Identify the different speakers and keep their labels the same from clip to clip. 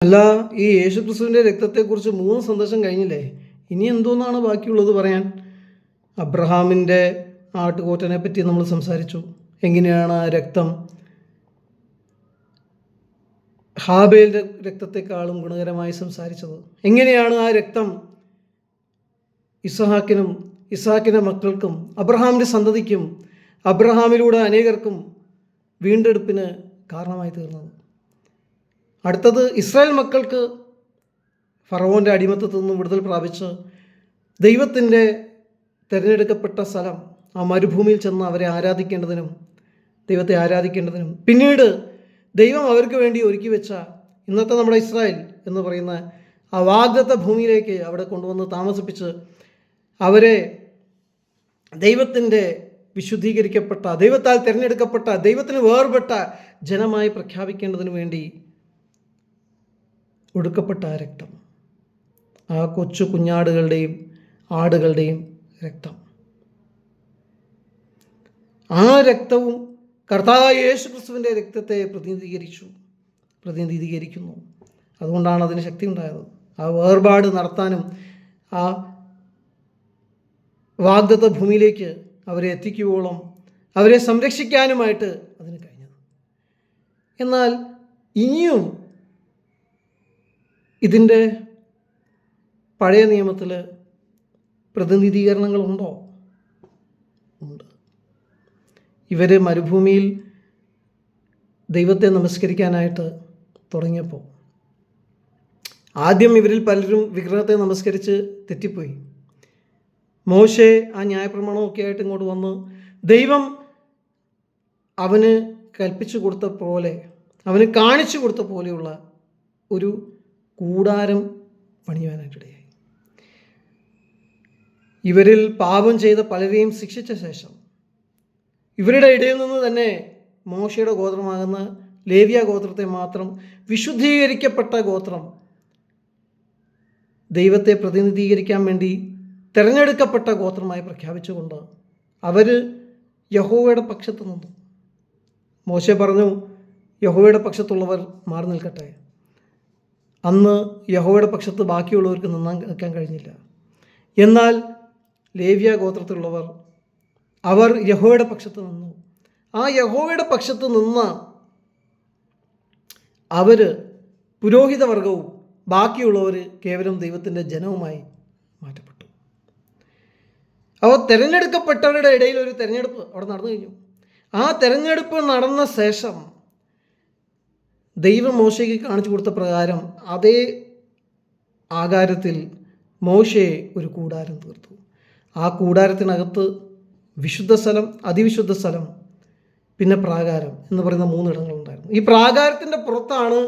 Speaker 1: അല്ല, ഈ യേശുക്രിസ്തുവിൻ്റെ രക്തത്തെക്കുറിച്ച് 3 സന്ദേശം കഴിഞ്ഞില്ലേ? ഇനി എന്തോന്നാണ് ബാക്കിയുള്ളത് പറയാൻ? അബ്രഹാമിൻ്റെ ആട്ടുകൊറ്റനെ പറ്റി നമ്മൾ സംസാരിച്ചു. എങ്ങനെയാണ് ആ രക്തം ഹാബേലിൻ്റെ രക്തത്തെക്കാളും ഗുണകരമായി സംസാരിച്ചത്? എങ്ങനെയാണ് ആ രക്തം ഇസ്ഹാക്കിൻ്റെ മക്കൾക്കും അബ്രഹാമിൻ്റെ സന്തതിക്കും അബ്രഹാമിലൂടെ അനേകർക്കും വീണ്ടെടുപ്പിന് കാരണമായി തീർന്നത്? അടുത്തത് ഇസ്രായേൽ മക്കൾക്ക് ഫറവോൻ്റെ അടിമത്തത്തിൽ നിന്നും വിടുതൽ പ്രാപിച്ച് ദൈവത്തിൻ്റെ തിരഞ്ഞെടുക്കപ്പെട്ട സ്ഥലം ആ മരുഭൂമിയിൽ ചെന്ന് അവരെ ആരാധിക്കേണ്ടതിനും ദൈവത്തെ ആരാധിക്കേണ്ടതിനും പിന്നീട് ദൈവം അവർക്ക് വേണ്ടി ഒരുക്കി വെച്ച ഇന്നത്തെ നമ്മുടെ ഇസ്രായേൽ എന്ന് പറയുന്ന ആ വാഗ്ദത്ത ഭൂമിയിലേക്ക് അവിടെ കൊണ്ടുവന്ന് താമസിപ്പിച്ച് അവരെ ദൈവത്തിൻ്റെ വിശുദ്ധീകരിക്കപ്പെട്ട, ദൈവത്താൽ തിരഞ്ഞെടുക്കപ്പെട്ട, ദൈവത്തിന് വേർപെട്ട ജനമായി പ്രഖ്യാപിക്കേണ്ടതിന് വേണ്ടി ഒടുക്കപ്പെട്ട ആ രക്തം, ആ കൊച്ചു കുഞ്ഞാടുകളുടെയും ആടുകളുടെയും രക്തം, ആ രക്തവും കർത്താവായ യേശുക്രിസ്തുവിൻ്റെ രക്തത്തെ പ്രതിനിധീകരിക്കുന്നു. അതുകൊണ്ടാണ് അതിന് ശക്തി ഉണ്ടായത്. ആ വേർപാട് നടത്താനും ആ വാഗ്ദത്ത ഭൂമിയിലേക്ക് അവരെ എത്തിക്കുവോളം അവരെ സംരക്ഷിക്കാനുമായിട്ട് അതിന് കഴിഞ്ഞത്. എന്നാൽ ഇനിയും ഇതിൻ്റെ പഴയ നിയമത്തിൽ പ്രതിനിധീകരണങ്ങളുണ്ടോ? ഉണ്ട്. ഇവർ മരുഭൂമിയിൽ ദൈവത്തെ നമസ്കരിക്കാനായിട്ട് തുടങ്ങിയപ്പോൾ ആദ്യം ഇവരിൽ പലരും വിഗ്രഹത്തെ നമസ്കരിച്ച് തെറ്റിപ്പോയി. മോശെ ആ ന്യായപ്രമാണമൊക്കെ ആയിട്ട് ഇങ്ങോട്ട് വന്ന് ദൈവം അവന് കൽപ്പിച്ചു കൊടുത്ത പോലെ, അവന് കാണിച്ചു കൊടുത്ത പോലെയുള്ള ഒരു കൂടാരം പണിയുവാനായിട്ടിടയായി. ഇവരിൽ പാപം ചെയ്ത പലരെയും ശിക്ഷിച്ച ശേഷം ഇവരുടെ ഇടയിൽ നിന്ന് തന്നെ മോശയുടെ ഗോത്രമാകുന്ന ലേവ്യ ഗോത്രത്തെ മാത്രം വിശുദ്ധീകരിക്കപ്പെട്ട ഗോത്രം, ദൈവത്തെ പ്രതിനിധീകരിക്കാൻ വേണ്ടി തിരഞ്ഞെടുക്കപ്പെട്ട ഗോത്രമായി പ്രഖ്യാപിച്ചുകൊണ്ട് അവർ യഹോവയുടെ പക്ഷത്ത് നിന്നു. മോശെ പറഞ്ഞു, യഹോവയുടെ പക്ഷത്തുള്ളവർ മാറി നിൽക്കട്ടെ. അന്ന് യഹോവയുടെ പക്ഷത്ത് ബാക്കിയുള്ളവർക്ക് നിൽക്കാൻ കഴിഞ്ഞില്ല. എന്നാൽ ലേവ്യ ഗോത്രത്തിലുള്ളവർ അവർ യഹോവയുടെ പക്ഷത്ത് നിന്നു. ആ യഹോവയുടെ പക്ഷത്ത് നിന്ന് അവർ പുരോഹിതവർഗവും ബാക്കിയുള്ളവർ കേവലം ദൈവത്തിൻ്റെ ജനവുമായി മാറ്റപ്പെട്ടു. അവർ തിരഞ്ഞെടുക്കപ്പെട്ടവരുടെ ഇടയിൽ ഒരു തിരഞ്ഞെടുപ്പ് അവിടെ നടന്നു കഴിഞ്ഞു. ആ തിരഞ്ഞെടുപ്പ് നടന്ന ശേഷം ദൈവം മോശയ്ക്ക് കാണിച്ചു കൊടുത്ത പ്രകാരം അതേ ആകാരത്തിൽ മോശെ ഒരു കൂടാരം തീർത്തു. ആ കൂടാരത്തിനകത്ത് വിശുദ്ധ സ്ഥലം, അതിവിശുദ്ധ സ്ഥലം, പിന്നെ പ്രാകാരം എന്ന് പറയുന്ന 3 ഇടങ്ങളുണ്ടായിരുന്നു. ഈ പ്രാകാരത്തിൻ്റെ പുറത്താണ്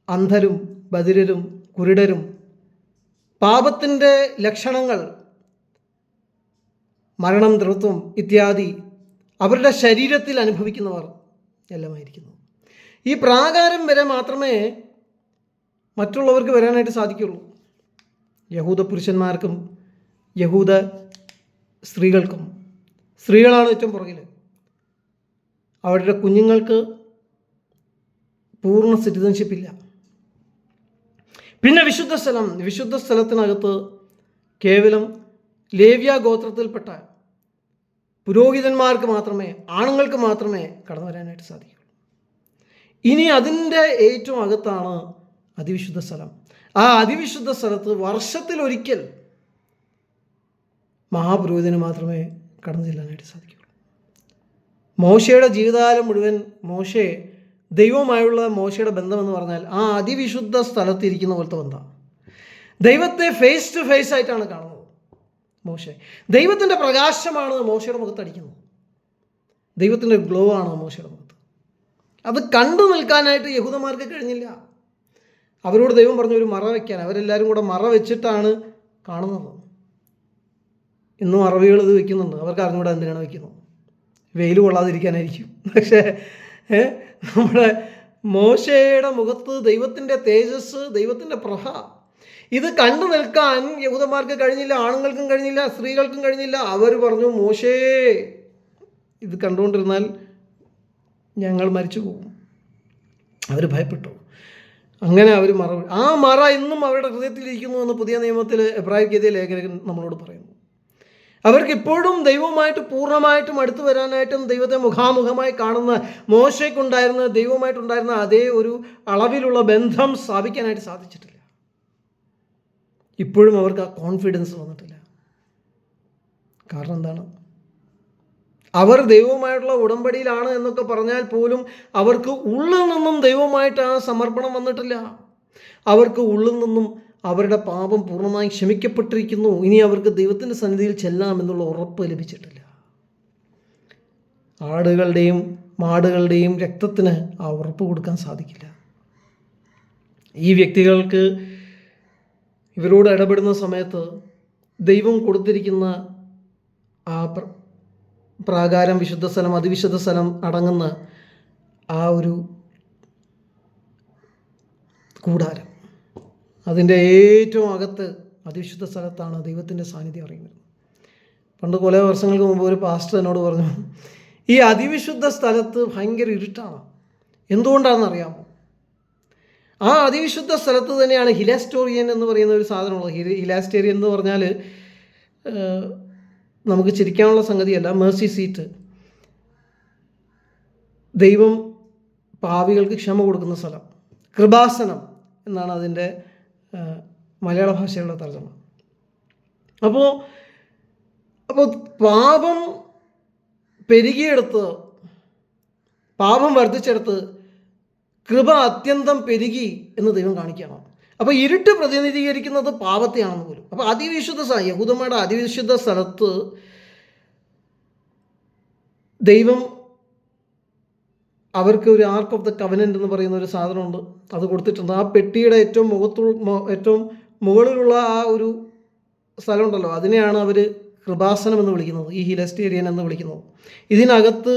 Speaker 1: അന്ധരും ബധിരരും കുരുടരും പാപത്തിൻ്റെ ലക്ഷണങ്ങൾ, മരണം, ദ്രവത്വം ഇത്യാദി അവരുടെ ശരീരത്തിൽ അനുഭവിക്കുന്നവർ എല്ലാമായിരിക്കുന്നു. ഈ പ്രാകാരം വരെ മാത്രമേ മറ്റുള്ളവർക്ക് വരാനായിട്ട് സാധിക്കുള്ളൂ. യഹൂദ പുരുഷന്മാർക്കും യഹൂദ സ്ത്രീകൾക്കും, സ്ത്രീകളാണ് ഏറ്റവും പുറകിൽ, അവരുടെ കുഞ്ഞുങ്ങൾക്ക് പൂർണ്ണ സിറ്റിസൺഷിപ്പ് ഇല്ല. പിന്നെ വിശുദ്ധ സ്ഥലത്തിനകത്ത് കേവലം ലേവ്യ ഗോത്രത്തിൽപ്പെട്ട പുരോഹിതന്മാർക്ക് മാത്രമേ, ആണുങ്ങൾക്ക് മാത്രമേ കടന്നു വരാനായിട്ട് സാധിക്കൂ. ഇനി അതിൻ്റെ ഏറ്റവും അകത്താണ് അതിവിശുദ്ധ സ്ഥലം. ആ അതിവിശുദ്ധ സ്ഥലത്ത് വർഷത്തിലൊരിക്കൽ മഹാപുരോഹിതന് മാത്രമേ കടന്നു ചെല്ലാനായിട്ട് സാധിക്കുള്ളൂ. മോശയുടെ ജീവിതകാലം മുഴുവൻ ദൈവവുമായുള്ള മോശയുടെ ബന്ധമെന്ന് പറഞ്ഞാൽ ആ അതിവിശുദ്ധ സ്ഥലത്തിരിക്കുന്ന പോലത്തെ ബന്ധമാണ്. ദൈവത്തെ ഫേസ് ടു ഫേസ് ആയിട്ടാണ് കാണുന്നത്. ദൈവത്തിൻ്റെ പ്രകാശമാണ് മോശയുടെ മുഖത്തടിക്കുന്നത്. ദൈവത്തിൻ്റെ ഗ്ലോ ആണ് മോശയുടെ മുഖത്ത്. അത് കണ്ടു നിൽക്കാനായിട്ട് യഹൂദന്മാർക്ക് കഴിഞ്ഞില്ല. അവരോട് ദൈവം പറഞ്ഞു ഒരു മറ വയ്ക്കാൻ. അവരെല്ലാവരും കൂടെ മറ വെച്ചിട്ടാണ് കാണുന്നത്. ഇന്നും അറബികൾ ഇത് വയ്ക്കുന്നുണ്ട്. അവർക്ക് അറിഞ്ഞുകൂടെ എന്തിനാണ് വയ്ക്കുന്നത്. വെയിൽ കൊള്ളാതിരിക്കാനായിരിക്കും. പക്ഷേ നമ്മുടെ മോശയുടെ മുഖത്ത് ദൈവത്തിൻ്റെ തേജസ്, ദൈവത്തിൻ്റെ പ്രഭ, ഇത് കണ്ടു നിൽക്കാൻ യഹൂദന്മാർക്ക് കഴിഞ്ഞില്ല, ആണുങ്ങൾക്കും കഴിഞ്ഞില്ല, സ്ത്രീകൾക്കും കഴിഞ്ഞില്ല. അവർ പറഞ്ഞു, മോശേ, ഇത് കണ്ടുകൊണ്ടിരുന്നാൽ ഞങ്ങൾ മരിച്ചു പോകും. അവർ ഭയപ്പെട്ടു. അങ്ങനെ അവർ ആ മറ ഇന്നും അവരുടെ ഹൃദയത്തിലിരിക്കുന്നു എന്ന് പുതിയ നിയമത്തിൽ എബ്രായർക്കെതിരെ ലേഖകൻ നമ്മളോട് പറയുന്നു. അവർക്ക് ഇപ്പോഴും ദൈവവുമായിട്ട് പൂർണ്ണമായിട്ടും അടുത്തു വരാനായിട്ടും ദൈവത്തെ മുഖാമുഖമായി കാണുന്ന മോശയ്ക്കുണ്ടായിരുന്ന ദൈവവുമായിട്ടുണ്ടായിരുന്ന അതേ ഒരു അളവിലുള്ള ബന്ധം സ്ഥാപിക്കാനായിട്ട് സാധിച്ചിട്ടില്ല. ഇപ്പോഴും അവർക്ക് ആ കോൺഫിഡൻസ് വന്നിട്ടില്ല. കാരണം എന്താണ്? അവർ ദൈവവുമായിട്ടുള്ള ഉടമ്പടിയിലാണ് എന്നൊക്കെ പറഞ്ഞാൽ പോലും അവർക്ക് ഉള്ളിൽ നിന്നും ദൈവവുമായിട്ട് ആ സമർപ്പണം വന്നിട്ടില്ല. അവർക്ക് ഉള്ളിൽ നിന്നും അവരുടെ പാപം പൂർണ്ണമായും ക്ഷമിക്കപ്പെട്ടിരിക്കുന്നു, ഇനി അവർക്ക് ദൈവത്തിൻ്റെ സന്നിധിയിൽ ചെല്ലാമെന്നുള്ള ഉറപ്പ് ലഭിച്ചിട്ടില്ല. ആടുകളുടെയും മാടുകളുടെയും രക്തത്തിന് ആ ഉറപ്പ് കൊടുക്കാൻ സാധിക്കില്ല. ഈ വ്യക്തികൾക്ക് ഇവരോട് ഇടപെടുന്ന സമയത്ത് ദൈവം കൊടുത്തിരിക്കുന്ന ആ പ്രാകാരം, വിശുദ്ധ സ്ഥലം, അതിവിശുദ്ധ സ്ഥലം അടങ്ങുന്ന ആ ഒരു കൂടാരം, അതിൻ്റെ ഏറ്റവും അകത്ത് അതിവിശുദ്ധ സ്ഥലത്താണ് ദൈവത്തിൻ്റെ സാന്നിധ്യം അറിയുന്നത്. പണ്ട് കുറേ വർഷങ്ങൾക്ക് മുമ്പ് ഒരു പാസ്റ്റർ എന്നോട് പറഞ്ഞു, ഈ അതിവിശുദ്ധ സ്ഥലത്ത് ഭയങ്കര ഇരുട്ടാണ്. എന്തുകൊണ്ടാണെന്ന് അറിയാമോ? ആ അതിവിശുദ്ധ സ്ഥലത്ത് തന്നെയാണ് ഹിലാസ്റ്റോറിയൻ എന്ന് പറയുന്ന ഒരു സാധനമുള്ളത്. ഹിലാസ്റ്റേറിയൻ എന്ന് പറഞ്ഞാൽ നമുക്ക് ചിരിക്കാനുള്ള സംഗതിയല്ല, മേഴ്സി സീറ്റ്. ദൈവം പാപികൾക്ക് ക്ഷമ കൊടുക്കുന്ന സ്ഥലം, കൃപാസനം എന്നാണ് അതിൻ്റെ മലയാള ഭാഷയിലുള്ള തർജ്ജമ. അപ്പോൾ പാപം പെരുകിയെടുത്ത്, പാപം വർദ്ധിച്ചെടുത്ത് കൃപ അത്യന്തം പെരുകി എന്ന് ദൈവം കാണിക്കണം. അപ്പോൾ ഇരുട്ട് പ്രതിനിധീകരിക്കുന്നത് പാപത്തെയാണെന്ന് പോലും. അപ്പോൾ അതിവിശുദ്ധ യഹൂദന്മാരുടെ അതിവിശുദ്ധ സ്ഥലത്ത് ദൈവം അവർക്ക് ഒരു ആർക്ക് ഓഫ് ദ കവനൻ്റ് എന്ന് പറയുന്ന ഒരു സാധനമുണ്ട്, അത് കൊടുത്തിട്ടുണ്ട്. ആ പെട്ടിയുടെ ഏറ്റവും ഏറ്റവും മുകളിലുള്ള ആ ഒരു സ്ഥലമുണ്ടല്ലോ, അതിനെയാണ് അവർ കൃപാസനം എന്ന് വിളിക്കുന്നത്, ഈ ഹിലസ്റ്റേറിയൻ എന്ന് വിളിക്കുന്നത്. ഇതിനകത്ത്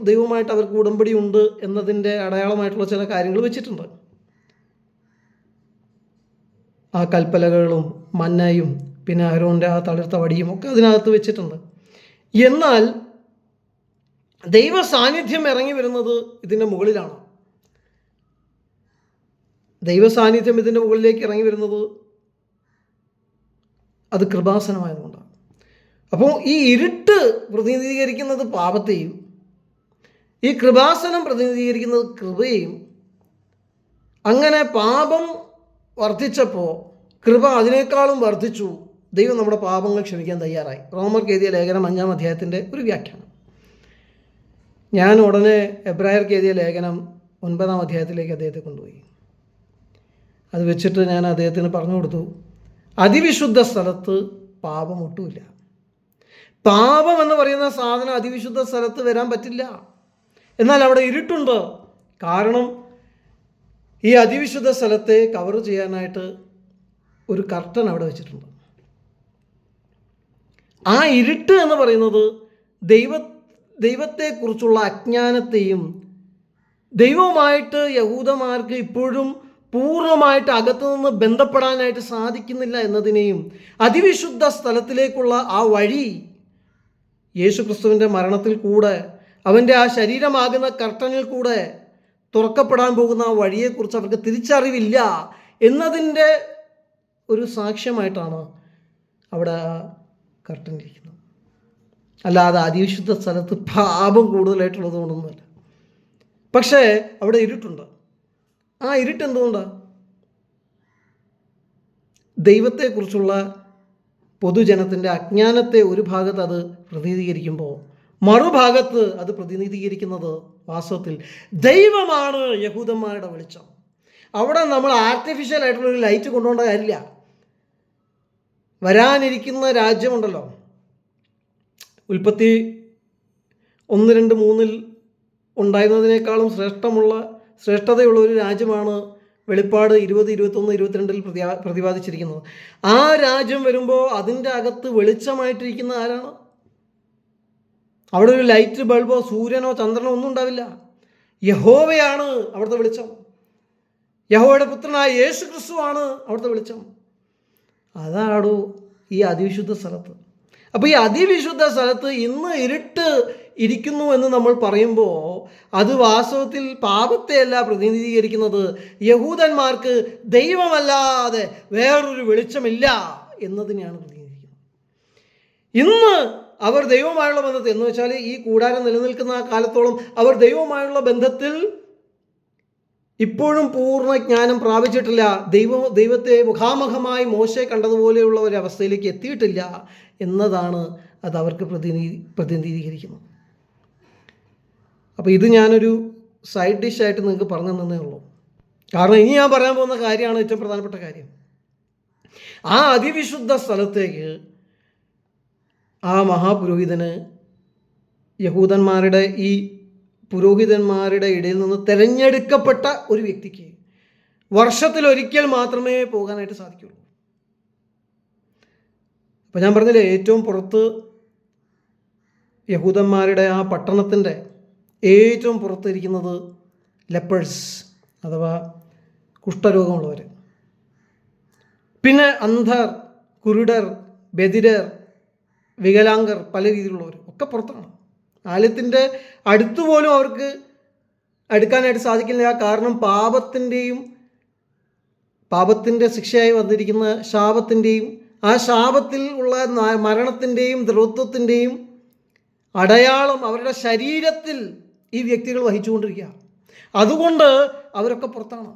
Speaker 1: ദൈവവുമായിട്ട് അവർക്ക് ഉടമ്പടി ഉണ്ട് എന്നതിൻ്റെ അടയാളമായിട്ടുള്ള ചില കാര്യങ്ങൾ വെച്ചിട്ടുണ്ട്. ആ കൽപ്പലകളും മന്നയും പിന്നെ അഹരോൻ്റെ ആ തളിർത്ത വടിയും ഒക്കെ അതിനകത്ത് വെച്ചിട്ടുണ്ട്. എന്നാൽ ദൈവ സാന്നിധ്യം ഇറങ്ങി വരുന്നത് ഇതിൻ്റെ മുകളിലാണ്. ദൈവ സാന്നിധ്യം ഇതിൻ്റെ മുകളിലേക്ക് ഇറങ്ങി വരുന്നത് അത് കൃപാസനമായതുകൊണ്ടാണ്. അപ്പോൾ ഈ ഇരുട്ട് പ്രതിനിധീകരിക്കുന്നത് പാപത്തെയും ഈ കൃപാസനം പ്രതിനിധീകരിക്കുന്നത് കൃപയെയും. അങ്ങനെ പാപം വർദ്ധിച്ചപ്പോൾ കൃപ അതിനേക്കാളും വർദ്ധിച്ചു. ദൈവം നമ്മുടെ പാപങ്ങൾ ക്ഷമിക്കാൻ തയ്യാറായി. റോമർക്ക് എഴുതിയ ലേഖനം 5-ാം അധ്യായത്തിൻ്റെ ഒരു വ്യാഖ്യാനം. ഞാൻ ഉടനെ എബ്രായർക്ക് എഴുതിയ ലേഖനം 9-ാം അധ്യായത്തിലേക്ക് അദ്ദേഹത്തെ കൊണ്ടുപോയി. അത് വെച്ചിട്ട് ഞാൻ അദ്ദേഹത്തിന് പറഞ്ഞു കൊടുത്തു, അതിവിശുദ്ധ സ്ഥലത്ത് പാപം ഒട്ടുമില്ല. പാപം എന്ന് പറയുന്ന സാധനം അതിവിശുദ്ധ സ്ഥലത്ത് വരാൻ പറ്റില്ല. എന്നാൽ അവിടെ ഇരുട്ടുണ്ട്. കാരണം ഈ അതിവിശുദ്ധ സ്ഥലത്തെ കവർ ചെയ്യാനായിട്ട് ഒരു കർട്ടൻ അവിടെ വെച്ചിട്ടുണ്ട്. ആ ഇരുട്ട് എന്ന് പറയുന്നത് ദൈവത്തെക്കുറിച്ചുള്ള അജ്ഞാനത്തെയും ദൈവവുമായിട്ട് യഹൂദന്മാർക്ക് ഇപ്പോഴും പൂർണ്ണമായിട്ട് അകത്തുനിന്ന് ബന്ധപ്പെടാനായിട്ട് സാധിക്കുന്നില്ല എന്നതിനെയും, അതിവിശുദ്ധ സ്ഥലത്തിലേക്കുള്ള ആ വഴി യേശുക്രിസ്തുവിൻ്റെ മരണത്തിൽ കൂടെ അവൻ്റെ ആ ശരീരമാകുന്ന കർട്ടനിൽ കൂടെ തുറക്കപ്പെടാൻ പോകുന്ന ആ വഴിയെക്കുറിച്ച് അവർക്ക് തിരിച്ചറിവില്ല എന്നതിൻ്റെ ഒരു സാക്ഷ്യമായിട്ടാണ് അവിടെ ആ കർട്ടൻ ഇരിക്കുന്നത്. അല്ലാതെ അതിവിശുദ്ധ സ്ഥലത്ത് പാപം കൂടുതലായിട്ടുള്ളത് കൊണ്ടൊന്നുമല്ല. പക്ഷേ അവിടെ ഇരുട്ടുണ്ട്. ആ ഇരുട്ട് എന്തുകൊണ്ടാണ്? ദൈവത്തെക്കുറിച്ചുള്ള പൊതുജനത്തിൻ്റെ അജ്ഞാനത്തെ ഒരു ഭാഗത്ത് അത് പ്രതിനിധീകരിക്കുമ്പോൾ മറുഭാഗത്ത് അത് പ്രതിനിധീകരിക്കുന്നത് വാസ്തവത്തിൽ ദൈവമാണ് യഹൂദന്മാരുടെ വെളിച്ചം. അവിടെ നമ്മൾ ആർട്ടിഫിഷ്യൽ ആയിട്ടുള്ളൊരു ലൈറ്റ് കൊണ്ടുപോകേണ്ട കാര്യമില്ല. വരാനിരിക്കുന്ന രാജ്യമുണ്ടല്ലോ, ഉൽപ്പത്തി 1-2-3 ഉണ്ടായിരുന്നതിനേക്കാളും ശ്രേഷ്ഠതയുള്ള ഒരു രാജ്യമാണ് വെളിപ്പാട് 20, 21, 22 പ്രതിപാദിച്ചിരിക്കുന്നത്. ആ രാജ്യം വരുമ്പോൾ അതിൻ്റെ അകത്ത് വെളിച്ചമായിട്ടിരിക്കുന്ന ആരാണ്? അവിടെ ഒരു ലൈറ്റ് ബൾബോ സൂര്യനോ ചന്ദ്രനോ ഒന്നും ഉണ്ടാവില്ല. യഹോവയാണ് അവിടുത്തെ വെളിച്ചം. യഹോവയുടെ പുത്രനായ യേശു ക്രിസ്തുവാണ് അവിടുത്തെ വെളിച്ചം. അതാണോ ഈ അതിവിശുദ്ധ സ്ഥലത്ത്. അപ്പോൾ ഈ അതിവിശുദ്ധ സ്ഥലത്ത് ഇന്ന് ഇരുട്ട് ഇരിക്കുന്നു എന്ന് നമ്മൾ പറയുമ്പോൾ അത് വാസ്തവത്തിൽ പാപത്തെയല്ല പ്രതിനിധീകരിക്കുന്നത്. യഹൂദന്മാർക്ക് ദൈവമല്ലാതെ വേറൊരു വെളിച്ചമില്ല എന്നതിനെയാണ് പ്രതിനിധീകരിക്കുന്നത്. ഇന്ന് അവർ ദൈവവുമായുള്ള ബന്ധത്തിൽ, എന്ന് വെച്ചാൽ ഈ കൂടാരം നിലനിൽക്കുന്ന കാലത്തോളം അവർ ദൈവവുമായുള്ള ബന്ധത്തിൽ ഇപ്പോഴും പൂർണ്ണ ജ്ഞാനം പ്രാപിച്ചിട്ടില്ല. ദൈവത്തെ മുഖാമുഖമായി മോശെ കണ്ടതുപോലെയുള്ള ഒരു അവസ്ഥയിലേക്ക് എത്തിയിട്ടില്ല എന്നതാണ് അത് അവർക്ക് പ്രതിനിധീകരിക്കുന്നത്. അപ്പോൾ ഇത് ഞാനൊരു സൈഡ് ഡിഷായിട്ട് നിങ്ങൾക്ക് പറഞ്ഞു തന്നേ ഉള്ളൂ. കാരണം ഇനി ഞാൻ പറയാൻ പോകുന്ന കാര്യമാണ് ഏറ്റവും പ്രധാനപ്പെട്ട കാര്യം. ആ അതിവിശുദ്ധ സ്ഥലത്തേക്ക് ആ മഹാപുരോഹിതന് യഹൂദന്മാരുടെ ഈ പുരോഹിതന്മാരുടെ ഇടയിൽ നിന്ന് തിരഞ്ഞെടുക്കപ്പെട്ട ഒരു വ്യക്തിക്ക് വർഷത്തിലൊരിക്കൽ മാത്രമേ പോകാനായിട്ട് സാധിക്കുള്ളൂ. അപ്പം ഞാൻ പറഞ്ഞില്ലേ, ഏറ്റവും പുറത്ത് യഹൂദന്മാരുടെ ആ പട്ടണത്തിൻ്റെ ഏറ്റവും പുറത്തിരിക്കുന്നത് ലെപ്പേഴ്സ് അഥവാ കുഷ്ഠരോഗമുള്ളവർ, പിന്നെ അന്ധർ, കുരുടർ, ബധിരർ, വികലാംഗർ, പല രീതിയിലുള്ളവർ ഒക്കെ പുറത്താണ്. ആലയത്തിൻ്റെ അടുത്തുപോലും അവർക്ക് അടുക്കാനായിട്ട് സാധിക്കില്ല. കാരണം പാപത്തിൻ്റെ ശിക്ഷയായി വന്നിരിക്കുന്ന ശാപത്തിൻ്റെയും ആ ശാപത്തിൽ ഉള്ള മരണത്തിൻ്റെയും ദ്രവത്വത്തിൻ്റെയും അടയാളം അവരുടെ ശരീരത്തിൽ ഈ വ്യക്തികൾ വഹിച്ചുകൊണ്ടിരിക്കുക. അതുകൊണ്ട് അവരൊക്കെ പുറത്താണ്,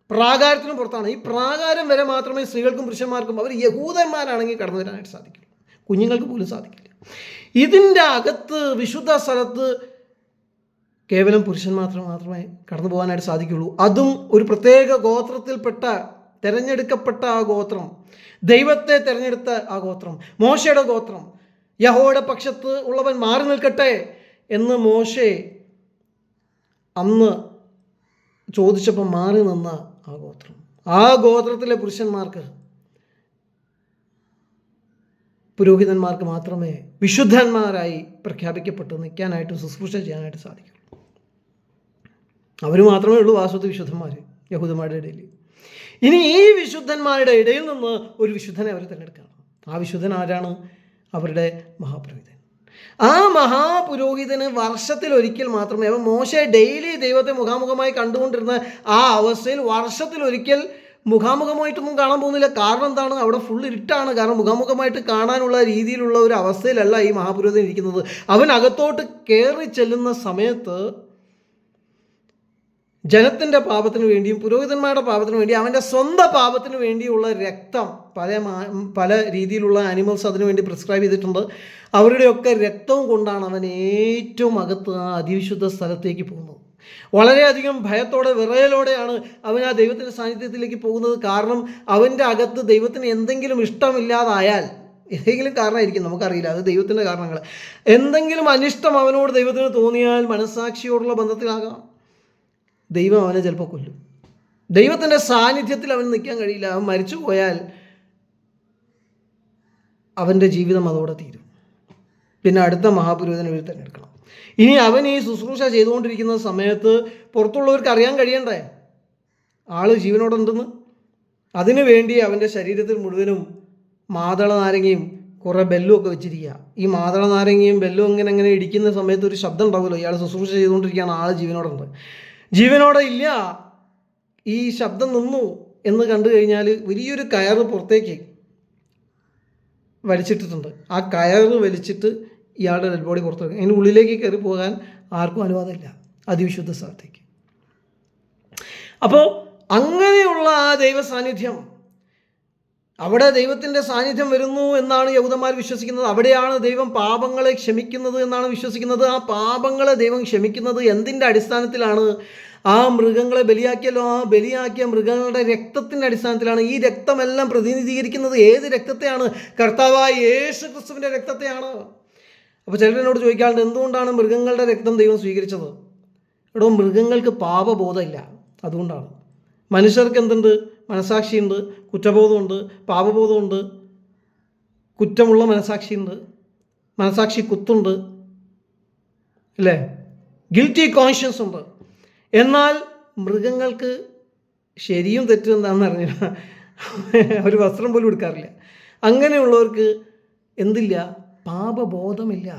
Speaker 1: പ്രാകാരത്തിനും പുറത്താണ്. ഈ പ്രാകാരം വരെ മാത്രമേ സ്ത്രീകൾക്കും പുരുഷന്മാർക്കും, അവർ യഹൂദന്മാരാണെങ്കിൽ കടന്നു വരാനായിട്ട് സാധിക്കുള്ളൂ. കുഞ്ഞുങ്ങൾക്ക് പോലും സാധിക്കില്ല. ഇതിൻ്റെ അകത്ത് വിശുദ്ധ സ്ഥലത്ത് കേവലം പുരുഷന്മാർ മാത്രമേ കടന്നു പോകാനായിട്ട് സാധിക്കുള്ളൂ. അതും ഒരു പ്രത്യേക ഗോത്രത്തിൽപ്പെട്ട തിരഞ്ഞെടുക്കപ്പെട്ട ആ ഗോത്രം, ദൈവത്തെ തിരഞ്ഞെടുത്ത ആ ഗോത്രം, മോശയുടെ ഗോത്രം. യഹോവയുടെ പക്ഷത്ത് ഉള്ളവൻ മാറി നിൽക്കട്ടെ എന്ന് മോശെ അന്ന് ചോദിച്ചപ്പോൾ മാറി നിന്ന ആ ഗോത്രം, ആ ഗോത്രത്തിലെ പുരുഷന്മാർക്ക്, പുരോഹിതന്മാർക്ക് മാത്രമേ വിശുദ്ധന്മാരായി പ്രഖ്യാപിക്കപ്പെട്ട് നിൽക്കാനായിട്ട് ശുശ്രൂഷ ചെയ്യാനായിട്ട് സാധിക്കുള്ളൂ. അവർ മാത്രമേ ഉള്ളൂ വാസ്തവത്തിൽ വിശുദ്ധന്മാർ യഹൂദന്മാരുടെ ഇടയിൽ. ഇനി ഈ വിശുദ്ധന്മാരുടെ ഇടയിൽ നിന്ന് ഒരു വിശുദ്ധനെ അവർ തിരഞ്ഞെടുക്കണം. ആ വിശുദ്ധൻ ആരാണ്? അവരുടെ മഹാപുരോഹിതൻ. ആ മഹാപുരോഹിതന് വർഷത്തിലൊരിക്കൽ മാത്രമേ, അവൻ മോശെ ഡെയിലി ദൈവത്തെ മുഖാമുഖമായി കണ്ടുകൊണ്ടിരുന്ന ആ അവസ്ഥയിൽ വർഷത്തിലൊരിക്കൽ മുഖാമുഖമായിട്ടൊന്നും കാണാൻ പോകുന്നില്ല. കാരണം എന്താണ്? അവിടെ ഫുൾ ഇരുട്ടാണ്. കാരണം മുഖാമുഖമായിട്ട് കാണാനുള്ള രീതിയിലുള്ള ഒരു അവസ്ഥയിലല്ല ഈ മഹാപുരോഹിതൻ ഇരിക്കുന്നത്. അവൻ അകത്തോട്ട് കയറി ചെല്ലുന്ന സമയത്ത് ജനത്തിൻ്റെ പാപത്തിന് വേണ്ടിയും പുരോഹിതന്മാരുടെ പാപത്തിന് വേണ്ടിയും അവൻ്റെ സ്വന്തം പാപത്തിന് വേണ്ടിയുള്ള രക്തം പല രീതിയിലുള്ള ആനിമൽസ് അതിനു വേണ്ടി പ്രിസ്ക്രൈബ് ചെയ്തിട്ടുണ്ട്. അവരുടെയൊക്കെ രക്തവും കൊണ്ടാണ് അവൻ ഏറ്റവും അകത്ത് ആ അതിവിശുദ്ധ സ്ഥലത്തേക്ക് പോകുന്നത്. വളരെയധികം ഭയത്തോടെ വിറയലോടെയാണ് അവൻ ആ ദൈവത്തിൻ്റെ സാന്നിധ്യത്തിലേക്ക് പോകുന്നത്. കാരണം അവൻ്റെ അകത്ത് ദൈവത്തിന് എന്തെങ്കിലും ഇഷ്ടമില്ലാതായാൽ, ഏതെങ്കിലും കാരണമായിരിക്കും, നമുക്കറിയില്ല, അത് ദൈവത്തിൻ്റെ കാരണങ്ങൾ, എന്തെങ്കിലും അനിഷ്ടം അവനോട് ദൈവത്തിന് തോന്നിയാൽ മനസ്സാക്ഷിയോടുള്ള ബന്ധത്തിലാകാം, ദൈവം അവനെ ചിലപ്പോൾ കൊല്ലും. ദൈവത്തിൻ്റെ സാന്നിധ്യത്തിൽ അവന് നിൽക്കാൻ കഴിയില്ല. അവൻ മരിച്ചു പോയാൽ അവൻ്റെ ജീവിതം അതോടെ തീരും. പിന്നെ അടുത്ത മഹാപുരോഹിതനെ ഇവർ തിരഞ്ഞെടുക്കണം. ഇനി അവൻ ഈ ശുശ്രൂഷ ചെയ്തുകൊണ്ടിരിക്കുന്ന സമയത്ത് പുറത്തുള്ളവർക്ക് അറിയാൻ കഴിയണ്ടേ ആൾ ജീവനോടുണ്ടെന്ന്? അതിനു വേണ്ടി അവൻ്റെ ശരീരത്തിൽ മുഴുവനും മാതള നാരങ്ങയും കുറേ ബെല്ലും ഒക്കെ വെച്ചിരിക്കുക. ഈ മാതള നാരങ്ങയും ബെല്ലും ഇങ്ങനെ ഇടിക്കുന്ന സമയത്ത് ഒരു ശബ്ദം ഉണ്ടാവുമല്ലോ, ഇയാൾ ശുശ്രൂഷ ചെയ്തുകൊണ്ടിരിക്കുകയാണ്, ആൾ ജീവനോടുണ്ട്. ജീവനോടെ ഇല്ല, ഈ ശബ്ദം നിന്നു എന്ന് കണ്ടു കഴിഞ്ഞാൽ വലിയൊരു കയറ് പുറത്തേക്ക് വലിച്ചിട്ടിട്ടുണ്ട്. ആ കയറ് വലിച്ചിട്ട് ഇയാളുടെ ഡെഡ് ബോഡി പുറത്തേക്ക്, അതിൻ്റെ ഉള്ളിലേക്ക് കയറി പോകാൻ ആർക്കും അനുവാദമില്ല അതിവിശുദ്ധ സ്ഥലത്തേക്ക്. അപ്പോൾ അങ്ങനെയുള്ള ആ ദൈവ സാന്നിധ്യം, അവിടെ ദൈവത്തിൻ്റെ സാന്നിധ്യം വരുന്നു എന്നാണ് യഹൂദന്മാർ വിശ്വസിക്കുന്നത്. അവിടെയാണ് ദൈവം പാപങ്ങളെ ക്ഷമിക്കുന്നത് എന്നാണ് വിശ്വസിക്കുന്നത്. ആ പാപങ്ങളെ ദൈവം ക്ഷമിക്കുന്നത് എന്തിൻ്റെ അടിസ്ഥാനത്തിലാണ്? ആ മൃഗങ്ങളെ ബലിയാക്കിയല്ലോ, ആ ബലിയാക്കിയ മൃഗങ്ങളുടെ രക്തത്തിൻ്റെ അടിസ്ഥാനത്തിലാണ്. ഈ രക്തമെല്ലാം പ്രതിനിധീകരിക്കുന്നത് ഏത് രക്തത്തെയാണ്? കർത്താവായ യേശു ക്രിസ്തുവിൻ്റെ രക്തത്തെയാണ്. അപ്പോൾ ചിലരെന്നോട് ചോദിക്കാറുണ്ട്, എന്തുകൊണ്ടാണ് മൃഗങ്ങളുടെ രക്തം ദൈവം സ്വീകരിച്ചത്? എടോ, മൃഗങ്ങൾക്ക് പാപബോധമില്ല, അതുകൊണ്ടാണ്. മനുഷ്യർക്ക് എന്തുണ്ട്? മനസാക്ഷിയുണ്ട്, കുറ്റബോധമുണ്ട്, പാപബോധമുണ്ട്, കുറ്റമുള്ള മനസാക്ഷിയുണ്ട്, മനസാക്ഷി കുത്തുണ്ട്, അല്ലേ? ഗിൽറ്റി കോൺഷ്യൻസ് ഉണ്ട്. എന്നാൽ മൃഗങ്ങൾക്ക് ശരിയും തെറ്റും എന്താണെന്ന് അറിഞ്ഞില്ല, ഒരു വസ്ത്രം പോലും എടുക്കാറില്ല. അങ്ങനെയുള്ളവർക്ക് എന്തില്ല? പാപബോധമില്ല.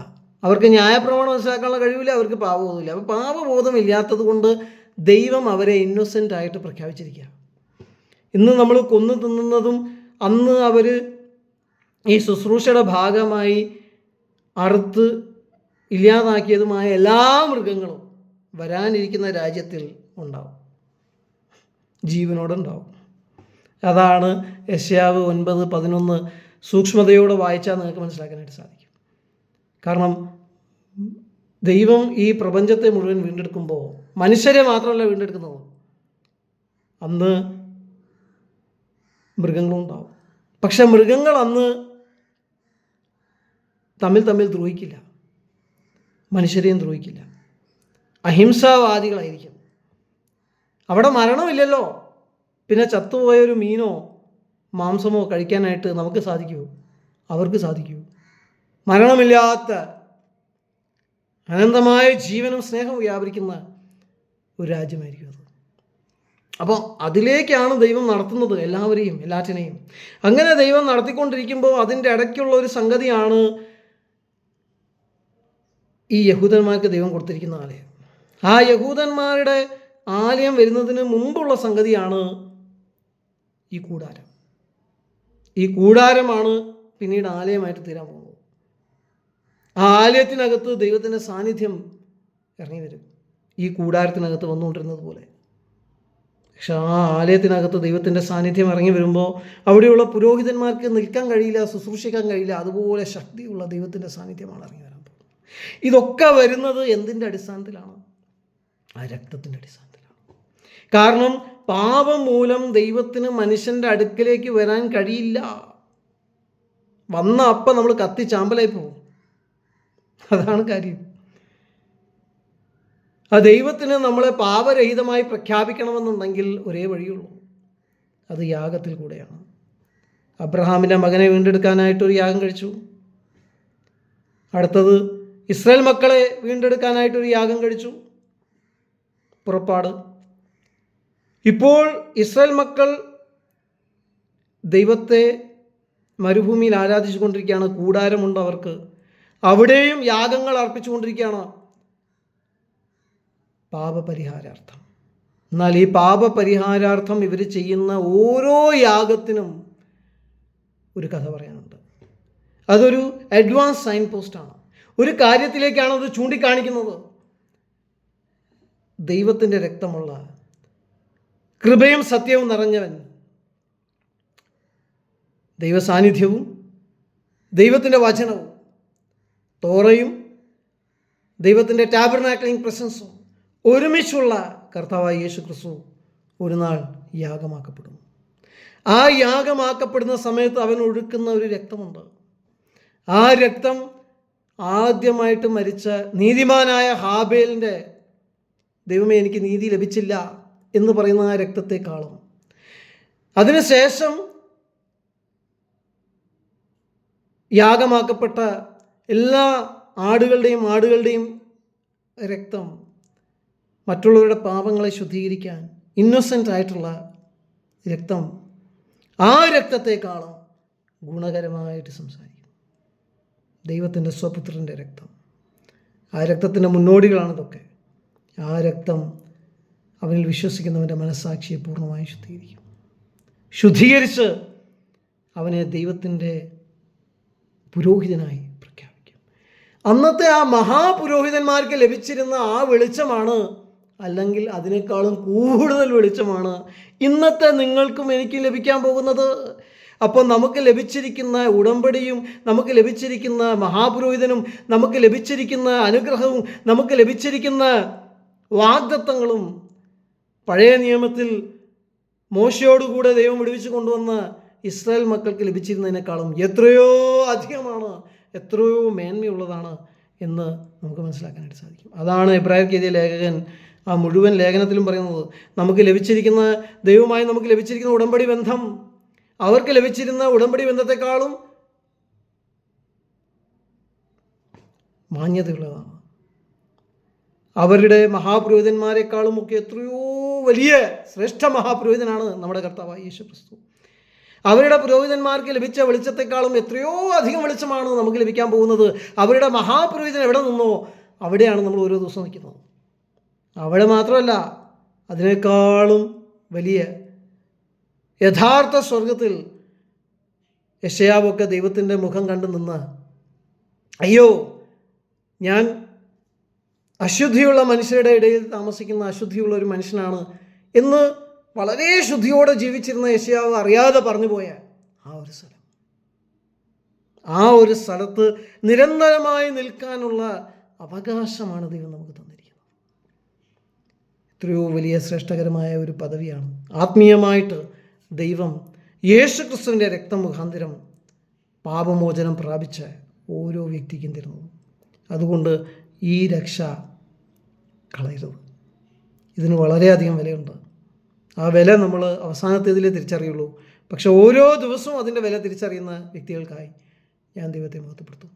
Speaker 1: അവർക്ക് ന്യായപ്രമാണം മനസ്സിലാക്കാനുള്ള കഴിവില്ല, അവർക്ക് പാപബോധമില്ല. അപ്പോൾ പാപബോധം ഇല്ലാത്തത് കൊണ്ട് ദൈവം അവരെ ഇന്നൊസെൻ്റ് ആയിട്ട് പ്രഖ്യാപിച്ചിരിക്കുക. ഇന്ന് നമ്മൾ കൊന്നു തിന്നുന്നതും അന്ന് അവർ ഈ ശുശ്രൂഷയുടെ ഭാഗമായി അറുത്ത് ഇല്ലാതാക്കിയതുമായ എല്ലാ മൃഗങ്ങളും വരാനിരിക്കുന്ന രാജ്യത്തിൽ ഉണ്ടാവും, ജീവനോടുണ്ടാവും. അതാണ് യെശയ്യാവ് 9:11 സൂക്ഷ്മതയോടെ വായിച്ചാൽ നിങ്ങൾക്ക് മനസ്സിലാക്കാനായിട്ട് സാധിക്കും. കാരണം ദൈവം ഈ പ്രപഞ്ചത്തെ മുഴുവൻ വീണ്ടെടുക്കുമ്പോൾ മനുഷ്യരെ മാത്രമല്ല വീണ്ടെടുക്കുന്നത്, അന്ന് മൃഗങ്ങളും ഉണ്ടാവും. പക്ഷെ മൃഗങ്ങൾ അന്ന് തമ്മിൽ ദ്രോഹിക്കില്ല, മനുഷ്യരെയും ദ്രോഹിക്കില്ല, അഹിംസാവാദികളായിരിക്കും. അവിടെ മരണമില്ലല്ലോ, പിന്നെ ചത്തുപോയൊരു മീനോ മാംസമോ കഴിക്കാനായിട്ട് നമുക്ക് സാധിക്കുമോ? അവർക്ക് സാധിക്കുമോ? മരണമില്ലാത്ത അനന്തമായ ജീവനും സ്നേഹവും വ്യാപരിക്കുന്ന ഒരു രാജ്യമായിരിക്കും അത്. അപ്പോൾ അതിലേക്കാണ് ദൈവം നടത്തുന്നത് എല്ലാവരെയും, എല്ലാറ്റിനെയും. അങ്ങനെ ദൈവം നടത്തിക്കൊണ്ടിരിക്കുമ്പോൾ അതിൻ്റെ ഇടയ്ക്കുള്ള ഒരു സംഗതിയാണ് ഈ യഹൂദന്മാർക്ക് ദൈവം കൊടുത്തിരിക്കുന്ന ആലയം. ആ യഹൂദന്മാരുടെ ആലയം വരുന്നതിന് മുമ്പുള്ള സംഗതിയാണ് ഈ കൂടാരം. ഈ കൂടാരമാണ് പിന്നീട് ആലയമായിട്ട് തീരാൻ പോകുന്നത്. ആ ആലയത്തിനകത്ത് ദൈവത്തിൻ്റെ സാന്നിധ്യം ഇറങ്ങി വരും, ഈ കൂടാരത്തിനകത്ത് വന്നുകൊണ്ടിരുന്നത് പോലെ. പക്ഷെ ആ ആലയത്തിനകത്ത് ദൈവത്തിൻ്റെ സാന്നിധ്യം ഇറങ്ങി വരുമ്പോൾ അവിടെയുള്ള പുരോഹിതന്മാർക്ക് നിൽക്കാൻ കഴിയില്ല, ശുശ്രൂഷിക്കാൻ കഴിയില്ല. അതുപോലെ ശക്തിയുള്ള ദൈവത്തിൻ്റെ സാന്നിധ്യമാണ് ഇറങ്ങി വരാൻ പോകുന്നത്. ഇതൊക്കെ വരുന്നത് എന്തിൻ്റെ അടിസ്ഥാനത്തിലാണ്? ആ രക്തത്തിൻ്റെ അടിസ്ഥാനത്തിലാണ്. കാരണം പാപം മൂലം ദൈവത്തിന് മനുഷ്യൻ്റെ അടുക്കലേക്ക് വരാൻ കഴിയില്ല. വന്ന അപ്പം നമ്മൾ കത്തി ചാമ്പലായി പോകും. അതാണ് കാര്യം. ആ ദൈവത്തിന് നമ്മളെ പാപരഹിതമായി പ്രഖ്യാപിക്കണമെന്നുണ്ടെങ്കിൽ ഒരേ വഴിയുള്ളൂ, അത് യാഗത്തിൽ കൂടെയാണ്. അബ്രഹാമിൻ്റെ മകനെ വീണ്ടെടുക്കാനായിട്ടൊരു യാഗം കഴിച്ചു. അടുത്തത് ഇസ്രായേൽ മക്കളെ വീണ്ടെടുക്കാനായിട്ടൊരു യാഗം കഴിച്ചു, പുറപ്പാട്. ഇപ്പോൾ ഇസ്രായേൽ മക്കൾ ദൈവത്തെ മരുഭൂമിയിൽ ആരാധിച്ചു കൊണ്ടിരിക്കുകയാണ്. കൂടാരമുണ്ട് അവർക്ക്, അവിടെയും യാഗങ്ങൾ അർപ്പിച്ചുകൊണ്ടിരിക്കുകയാണ് പാപപരിഹാരാർത്ഥം. എന്നാൽ ഈ പാപപരിഹാരാർത്ഥം ഇവർ ചെയ്യുന്ന ഓരോ യാഗത്തിനും ഒരു കഥ പറയാനുണ്ട്. അതൊരു അഡ്വാൻസ് സൈൻ പോസ്റ്റാണ്. ഒരു കാര്യത്തിലേക്കാണ് അത് ചൂണ്ടിക്കാണിക്കുന്നത്. ദൈവത്തിൻ്റെ രക്തമുള്ള, കൃപയും സത്യവും നിറഞ്ഞവൻ, ദൈവസാന്നിധ്യവും ദൈവത്തിൻ്റെ വചനവും തോറയും ദൈവത്തിൻ്റെ ടാബർനാക്കിളിംഗ് പ്രസൻസും ഒരുമിച്ചുള്ള കർത്താവായ യേശു ക്രിസ്തു ഒരു നാൾ യാഗമാക്കപ്പെടും. ആ യാഗമാക്കപ്പെടുന്ന സമയത്ത് അവൻ ഒഴുക്കുന്ന ഒരു രക്തമുണ്ട്. ആ രക്തം ആദ്യമായിട്ട് മരിച്ച നീതിമാനായ ഹാബേലിൻ്റെ ദൈവമേ എനിക്ക് നീതി ലഭിച്ചില്ല എന്ന് പറയുന്ന ആ രക്തത്തെക്കാളും, അതിനുശേഷം യാഗമാക്കപ്പെട്ട എല്ലാ ആടുകളുടെയും രക്തം മറ്റുള്ളവരുടെ പാപങ്ങളെ ശുദ്ധീകരിക്കാൻ ഇന്നൊസെൻ്റ് ആയിട്ടുള്ള രക്തം, ആ രക്തത്തെക്കാളും ഗുണകരമായിട്ട് സംസാരിക്കും. ദൈവത്തിൻ്റെ സ്വപുത്രൻ്റെ രക്തം, ആ രക്തത്തിൻ്റെ മുന്നോടികളാണിതൊക്കെ. ആ രക്തം അവനിൽ വിശ്വസിക്കുന്നവൻ്റെ മനസ്സാക്ഷിയെ പൂർണ്ണമായി ശുദ്ധീകരിക്കും. ശുദ്ധീകരിച്ച് അവനെ ദൈവത്തിൻ്റെ പുരോഹിതനായി പ്രഖ്യാപിക്കും. അന്നത്തെ ആ മഹാപുരോഹിതന്മാർക്ക് ലഭിച്ചിരുന്ന ആ വെളിച്ചമാണ്, അല്ലെങ്കിൽ അതിനേക്കാളും കൂടുതൽ വെളിച്ചമാണ് ഇന്നത്തെ നിങ്ങൾക്കും എനിക്കും ലഭിക്കാൻ പോകുന്നത്. അപ്പോൾ നമുക്ക് ലഭിച്ചിരിക്കുന്ന ഉടമ്പടിയും, നമുക്ക് ലഭിച്ചിരിക്കുന്ന മഹാപുരോഹിതനും, നമുക്ക് ലഭിച്ചിരിക്കുന്ന അനുഗ്രഹവും, നമുക്ക് ലഭിച്ചിരിക്കുന്ന വാഗ്ദത്തങ്ങളും പഴയ നിയമത്തിൽ മോശയോടുകൂടെ ദൈവം വിടുവിച്ചു കൊണ്ടുവന്ന ഇസ്രായേൽ മക്കൾക്ക് ലഭിച്ചിരുന്നതിനേക്കാളും എത്രയോ അധികമാണ്, എത്രയോ മേന്മയുള്ളതാണ് എന്ന് നമുക്ക് മനസ്സിലാക്കാനായിട്ട് സാധിക്കും. അതാണ് എബ്രായർക്ക് എഴുതിയ ലേഖകൻ ആ മുഴുവൻ ലേഖനത്തിലും പറയുന്നത്. നമുക്ക് ലഭിച്ചിരിക്കുന്ന ദൈവമായി നമുക്ക് ലഭിച്ചിരിക്കുന്ന ഉടമ്പടി ബന്ധം അവർക്ക് ലഭിച്ചിരുന്ന ഉടമ്പടി ബന്ധത്തെക്കാളും മാന്യതയുള്ളതാണ്. അവരുടെ മഹാപുരോഹിതന്മാരെക്കാളും ഒക്കെ എത്രയോ വലിയ ശ്രേഷ്ഠ മഹാപുരോഹിതനാണ് നമ്മുടെ കർത്താവായ യേശു ക്രിസ്തു. അവരുടെ പുരോഹിതന്മാർക്ക് ലഭിച്ച വെളിച്ചത്തെക്കാളും എത്രയോ അധികം വെളിച്ചമാണ് നമുക്ക് ലഭിക്കാൻ പോകുന്നത്. അവരുടെ മഹാപുരോഹിതൻ എവിടെ നിന്നോ അവിടെയാണ് നമ്മൾ ഓരോ ദിവസവും നിൽക്കുന്നത്. അവിടെ മാത്രമല്ല, അതിനേക്കാളും വലിയ യഥാർത്ഥ സ്വർഗത്തിൽ യെശയ്യാവൊക്കെ ദൈവത്തിൻ്റെ മുഖം കണ്ടു നിന്ന്, അയ്യോ ഞാൻ അശുദ്ധിയുള്ള മനുഷ്യരുടെ ഇടയിൽ താമസിക്കുന്ന അശുദ്ധിയുള്ള ഒരു മനുഷ്യനാണ് എന്ന് വളരെ ശുദ്ധിയോടെ ജീവിച്ചിരുന്ന യെശയ്യാവ് അറിയാതെ പറഞ്ഞു പോയ ആ ഒരു സ്ഥലത്ത് നിരന്തരമായി നിൽക്കാനുള്ള അവകാശമാണ് ദൈവം നമുക്ക് തന്നിരിക്കുന്നത്. എത്രയോ വലിയ ശ്രേഷ്ഠകരമായ ഒരു പദവിയാണ് ആത്മീയമായിട്ട് ദൈവം യേശുക്രിസ്തുവിൻ്റെ രക്തം മുഖാന്തരം പാപമോചനം പ്രാപിച്ച ഓരോ വ്യക്തിക്കും തരുന്നത്. അതുകൊണ്ട് ഈ രക്ഷ കളയരുത്. ഇതിന് വളരെയധികം വിലയുണ്ട്. ആ വില നമ്മൾ അവസാനത്തേതിലേ തിരിച്ചറിയുള്ളൂ. പക്ഷെ ഓരോ ദിവസവും അതിൻ്റെ വില തിരിച്ചറിയുന്ന വ്യക്തികൾക്കായി ഞാൻ ദൈവത്തെ മഹത്വപ്പെടുത്തും.